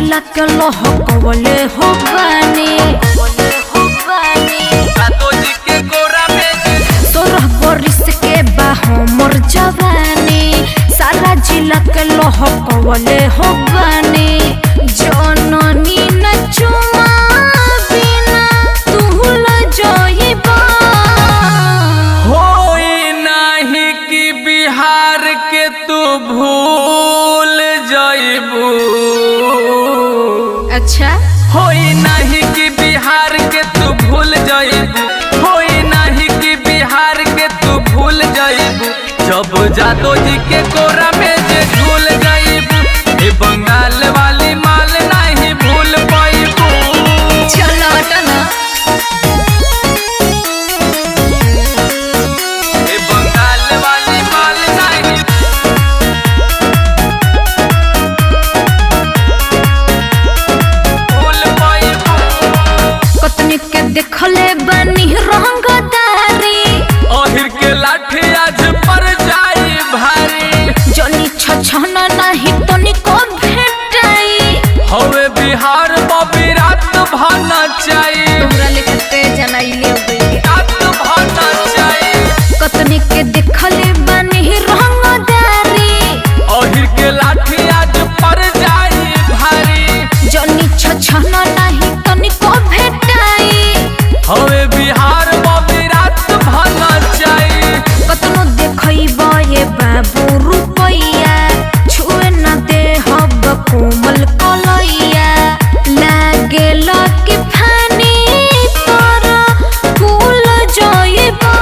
जिला के लोह कवले हो बानी सोरह बरिस के बा हमर जवानी सारा जिला के लोह कवले हो बानी जननी न चुमा बिना तू ल जइबा होई नहीं कि बिहार के तू भूल जाइबू। अच्छा होई नहीं कि बिहार के तू भूल जाइबू। होई नहीं कि बिहार के तू भूल जाइबू। जब जादो जी के कोरा में जे झूल जाइबू ए बंगाल वाली माल नहीं भूल पाइबू। चलो हटना ए बंगाल वाली माल नहीं भूल पाइबू। कतनी के देखले बनी रंगदारी ओहिर के लाठी आज पर जाई भारी। जनी छछना नहीं तनी को भेटाई हवे बिहार बबी रात भाना चाहिए। तोहरा लिखते जनाइले गई रात भाना चाहिए। कतनी के देखले बनी रंगदारी ओहिर के लाठी आज पर जाई भारी। जनी छछना नहीं तनी को भेटाई हवे बिहार बबी रात भाना चाहिए। कतनो देखइबा ये बाबू रुपैया छुए न दे हब कोमल कलैया लागेल कि फानी तोरा फूल जइबा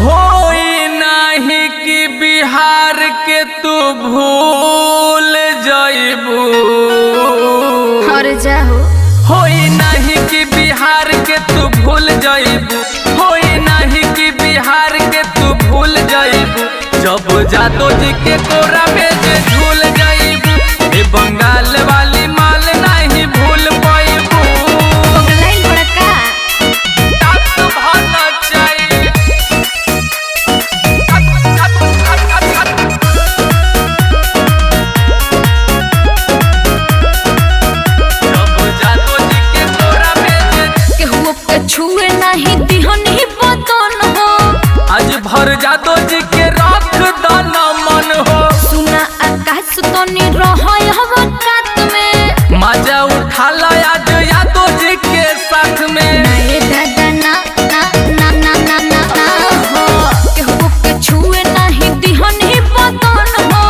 होई नहीं कि बिहार के तू भूल जाइबू। हर जाहो होई नहीं कि बिहार के तू भूल जाइबू। होई नहीं कि बिहार के तू भूल जाइबू। जब जादो जी के कोरा में जे झूल जाइबू ए बंगाल वाली माल नहीं भूल पाइबू। पगलाइन बड़का रात भाना चाहिए। जब जादो जी के कोरा में जे केहू के छुए नहीं दिहनी बदन हो आज भर जादो जी के रख दाना मन हो। सुना आकाश तनी रहय हवा रात में मजा उठा ला आज यादो जी के साथ में। नाये दादा ना ना ना ना ना ना ना हो केहू के छुए नहीं दिहनी बदन हो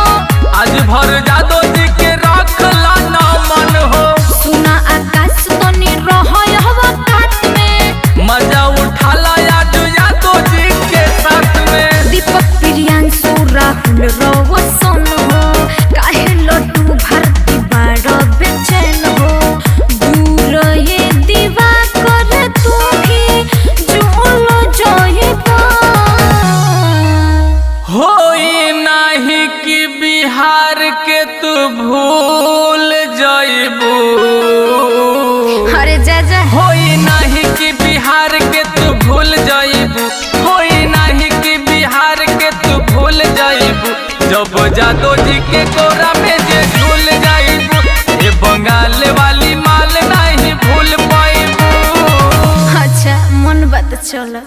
आज भर जादो जी के रख लाना मन हो। सुना आकाश तनी रहय हवा रात में मजा उठा ला आज यादो जी के साथ में। दीपक प्रियांशु राहुल रोशन हो काहे लड्डू भरती बाड़ बेचैन हो दूर ये दीवा कर तू भी झूल जइबा होई नहीं कि बिहार के तू भूल जाइबू। अरे जा जा होई नहीं कि बिहार के तू भूल जाइबू। होई नहीं कि बिहार के तू भूल जाइबू। जब जादो जी के कोरा में जे झूल जाइबू ए बंगाल वाली माल नहीं भूल पाइबू। अच्छा मन बात चल